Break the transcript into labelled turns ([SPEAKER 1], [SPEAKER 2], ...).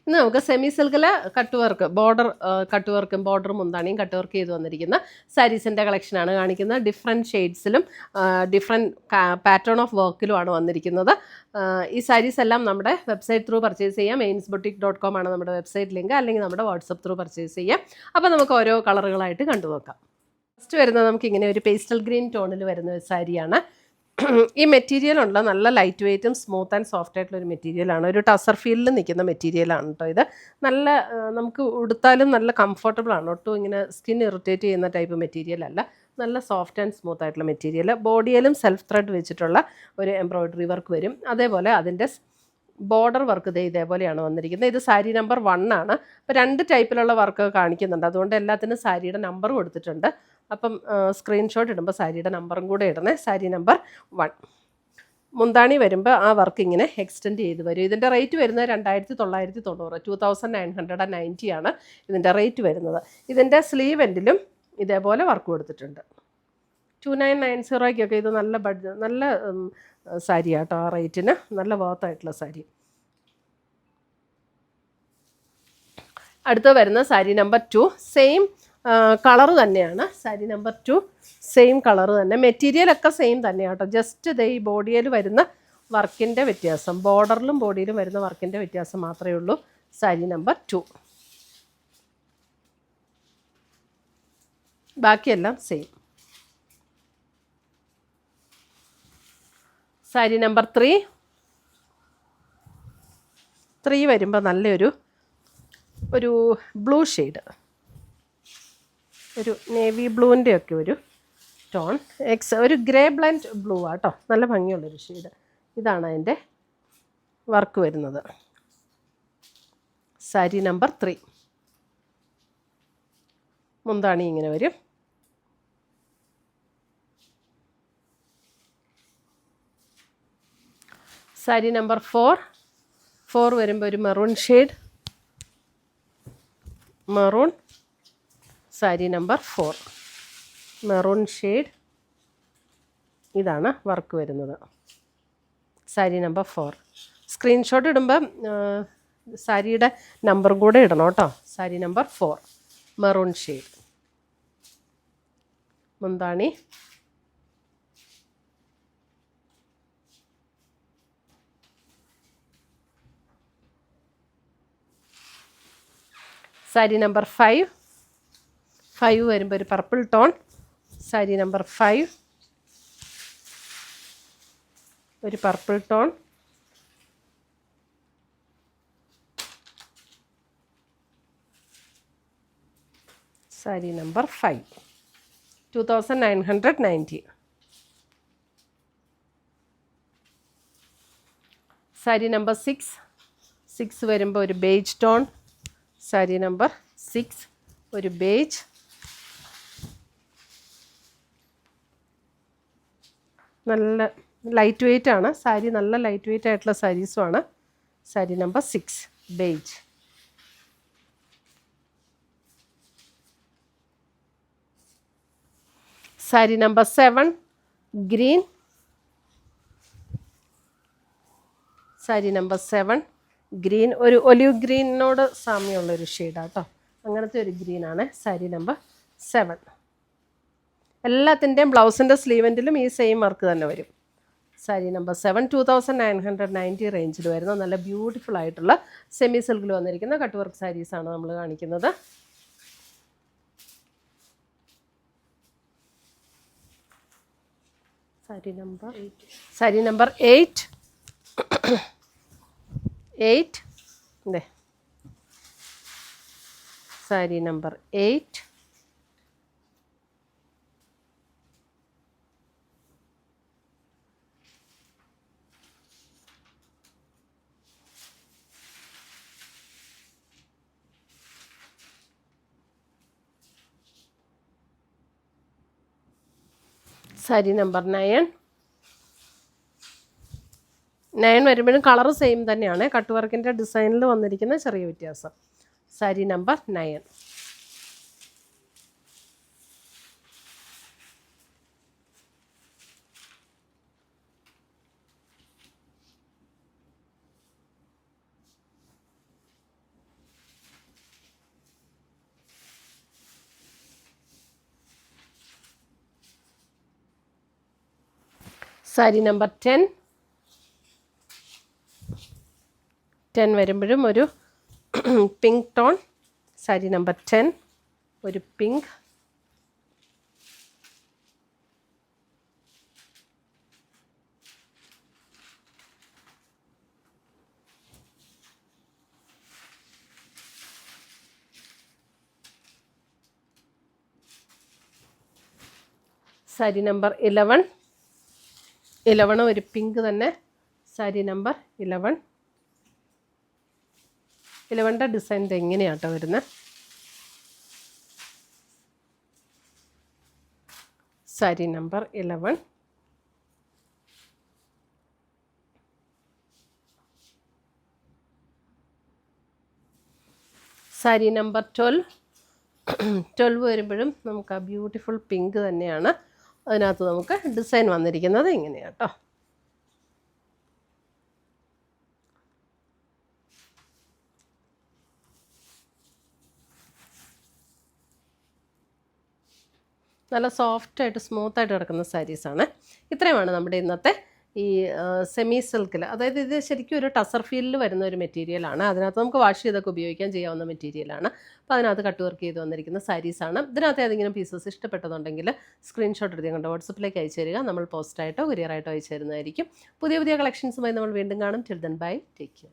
[SPEAKER 1] ഇന്ന് നമുക്ക് സെമി സിൽക്കിൽ കട്ട് വർക്ക് കട്ട് വർക്കും ബോർഡറും മുന്താണിയും കട്ട് വർക്ക് ചെയ്ത് വന്നിരിക്കുന്ന സാരീസിൻ്റെ കളക്ഷനാണ് കാണിക്കുന്നത്. ഡിഫറെൻറ്റ് ഷെയ്ഡ്സിലും ഡിഫറെൻറ്റ് പാറ്റേൺ ഓഫ് വർക്കിലുമാണ് വന്നിരിക്കുന്നത്. ഈ സാരീസ് എല്ലാം നമ്മുടെ വെബ്സൈറ്റ് ത്രൂ പർച്ചേസ് ചെയ്യാം. ainsboutique.com ആണ് നമ്മുടെ വെബ്സൈറ്റ് ലിങ്ക്, അല്ലെങ്കിൽ നമ്മുടെ വാട്സപ്പ് ത്രൂ പർച്ചേസ് ചെയ്യാം. അപ്പോൾ നമുക്ക് ഓരോ കളറുകളായിട്ട് കണ്ടു നോക്കാം. ഫസ്റ്റ് വരുന്നത് നമുക്ക് ഇങ്ങനെ ഒരു പേസ്റ്റൽ ഗ്രീൻ ടോണിൽ വരുന്ന ഒരു സാരിയാണ്. ഈ മെറ്റീരിയൽ ഉള്ള നല്ല ലൈറ്റ് വെയ്റ്റും സ്മൂത്ത് ആൻഡ് സോഫ്റ്റ് ആയിട്ടുള്ള ഒരു മെറ്റീരിയലാണ്. ഒരു ടസർ ഫീൽഡിൽ നിൽക്കുന്ന മെറ്റീരിയലാണ് കേട്ടോ ഇത്. നല്ല നമുക്ക് ഉടുത്താലും നല്ല കംഫർട്ടബിൾ ആണ്. ഒട്ടും ഇങ്ങനെ സ്കിൻ ഇറിറ്റേറ്റ് ചെയ്യുന്ന ടൈപ്പ് മെറ്റീരിയൽ അല്ല. നല്ല സോഫ്റ്റ് ആൻഡ് സ്മൂത്ത് ആയിട്ടുള്ള മെറ്റീരിയൽ. ബോഡിയിലും സെൽഫ് ത്രെഡ് വെച്ചിട്ടുള്ള ഒരു എംബ്രോയ്ഡറി വർക്ക് വരും. അതേപോലെ അതിൻ്റെ ബോർഡർ വർക്ക് ഇതേപോലെയാണ് വന്നിരിക്കുന്നത്. ഇത് സാരി നമ്പർ 1 ആണ്. അപ്പോൾ 2 ടൈപ്പിലുള്ള വർക്ക് കാണിക്കുന്നുണ്ട്. അതുകൊണ്ട് എല്ലാത്തിനും സാരിയുടെ നമ്പർ കൊടുത്തിട്ടുണ്ട്. അപ്പം സ്ക്രീൻഷോട്ട് ഇടുമ്പോൾ സാരിയുടെ നമ്പറും കൂടെ ഇടണേ. സാരി നമ്പർ 1. മുന്താണി വരുമ്പോൾ ആ വർക്ക് ഇങ്ങനെ എക്സ്റ്റെൻഡ് ചെയ്ത് വരും. ഇതിൻ്റെ റേറ്റ് വരുന്നത് 2990, 2990 ആണ് ഇതിൻ്റെ റേറ്റ് വരുന്നത്. ഇതിൻ്റെ സ്ലീവ് എൻഡിലും ഇതേപോലെ വർക്ക് കൊടുത്തിട്ടുണ്ട്. 2990 ഇത് നല്ല സാരി ആട്ടോ. ആ റേറ്റിന് നല്ല വർത്തായിട്ടുള്ള സാരി. അടുത്ത് വരുന്ന സാരി നമ്പർ 2. സെയിം കളറ് തന്നെയാണ്. സാരി നമ്പർ 2 സെയിം കളറ് തന്നെ. മെറ്റീരിയലൊക്കെ സെയിം തന്നെയാണ് കേട്ടോ. ജസ്റ്റ് ഈ ബോഡിയിൽ വരുന്ന വർക്കിൻ്റെ വ്യത്യാസം, ബോർഡറിലും ബോഡിയിലും വരുന്ന വർക്കിൻ്റെ വ്യത്യാസം മാത്രമേ ഉള്ളൂ. സാരി നമ്പർ 2 ബാക്കിയെല്ലാം സെയിം. സാരി നമ്പർ 3 വരുമ്പോൾ നല്ലൊരു ബ്ലൂ ഷെയ്ഡ്, ഒരു നേവി ബ്ലൂവിൻ്റെ ഒക്കെ ഒരു ടോൺ, ഒരു ഗ്രേ ബ്ലൻഡ് ബ്ലൂ ആട്ടോ. നല്ല ഭംഗിയുള്ളൊരു ഷെയ്ഡ്. ഇതാണ് അതിൻ്റെ വർക്ക് വരുന്നത്. സാരി നമ്പർ 3. മുന്താണി ഇങ്ങനെ വരും. സാരി നമ്പർ 4 വരുമ്പോൾ ഒരു maroon shade, maroon. Sari number 4 maroon shade. ഇതാണ് വർക്ക് വരുന്നത്. സാരി നമ്പർ 4. സ്ക്രീൻഷോട്ട് ഇടുമ്പോൾ സാരിയുടെ നമ്പറും കൂടെ ഇടണം കേട്ടോ. Sari number 4 maroon shade. മുന്താണി സാരി നമ്പർ 5 വരുമ്പോൾ ഒരു പർപ്പിൾ ടോൺ. സാരി നമ്പർ 5 ഒരു purple tone. Sari number 5 2990. Sari number 6 വരുമ്പോൾ ഒരു ബേജ് ടോൺ. സാരി നമ്പർ 6 ഒരു ബേജ്. നല്ല ലൈറ്റ് വെയ്റ്റ് ആണ് സാരി. നല്ല ലൈറ്റ് വെയ്റ്റ് ആയിട്ടുള്ള സാരീസുമാണ്. Sari number 6 beige. Sari number 7 green. Sari number 7 green, ഒരു ഒലിവ് ഗ്രീനോട് സാമ്യമുള്ളൊരു ഷെയ്ഡാട്ടോ. അങ്ങനത്തെ ഒരു ഗ്രീനാണ് സാരി നമ്പർ 7. എല്ലാത്തിൻ്റെയും ബ്ലൗസിൻ്റെ സ്ലീവെൻറ്റിലും ഈ സെയിം വർക്ക് തന്നെ വരും. സാരി നമ്പർ 7 2990 റേഞ്ചിൽ വരുന്ന നല്ല ബ്യൂട്ടിഫുൾ ആയിട്ടുള്ള സെമി സിൽക്കിൽ വന്നിരിക്കുന്ന കട്ട് വർക്ക് സാരീസാണ് നമ്മൾ കാണിക്കുന്നത്. സാരി നമ്പർ 8 അതെ. സാരി നമ്പർ 8 സാരി നമ്പർ 9 വരുമ്പോഴും കളർ സെയിം തന്നെയാണ്. കട്ട് വർക്കിൻ്റെ ഡിസൈനിൽ വന്നിരിക്കുന്ന ചെറിയ വ്യത്യാസം. സാരി നമ്പർ 9. സാരി നമ്പർ 10 വരുമ്പോഴും ഒരു പിങ്ക് ടോൺ. സാരി നമ്പർ 10 ഒരു പിങ്ക്. സാരി നമ്പർ 11 ഒരു പിങ്ക് തന്നെ. സാരി നമ്പർ 11ൻ്റെ ഡിസൈൻ എങ്ങനെയാട്ടോ വരുന്നത്. സാരി നമ്പർ 11. സാരി നമ്പർ 12 വരുമ്പോഴും നമുക്ക് ആ ബ്യൂട്ടിഫുൾ പിങ്ക് തന്നെയാണ്. അതിനകത്ത് നമുക്ക് ഡിസൈൻ വന്നിരിക്കുന്നത് ഇങ്ങനെയാണ് കേട്ടോ. നല്ല സോഫ്റ്റായിട്ട് സ്മൂത്തായിട്ട് കിടക്കുന്ന സാരീസാണ്. ഇത്രയുമാണ് നമ്മുടെ ഇന്നത്തെ ഈ സെമി സിൽക്കിൽ. അതായത് ഇത് ശരിക്കും ഒരു ടസർ ഫീലിൽ വരുന്ന ഒരു മെറ്റീരിയലാണ്. അതിനകത്ത് നമുക്ക് വാഷ് ചെയ്തൊക്കെ ഉപയോഗിക്കാൻ ചെയ്യാവുന്ന മെറ്റീരിയലാണ്. അപ്പോൾ അതിനകത്ത് കട്ട് വർക്ക് ചെയ്ത് വന്നിരിക്കുന്ന സാരീസാണ്. ഇതിനകത്ത് ഏതെങ്കിലും പീസസ് ഇഷ്ടപ്പെട്ടതുണ്ടെങ്കിൽ സ്ക്രീൻഷോട്ട് എടുത്ത് കൊണ്ട് വാട്സപ്പിലേക്ക് അയച്ചു തരിക. നമ്മൾ പോസ്റ്റായിട്ടോ കൊറിയറായിട്ടോ അയച്ചു തരുന്നതായിരിക്കും. പുതിയ കളക്ഷൻസുമായി നമ്മൾ വീണ്ടും കാണും. Till then bye, take care.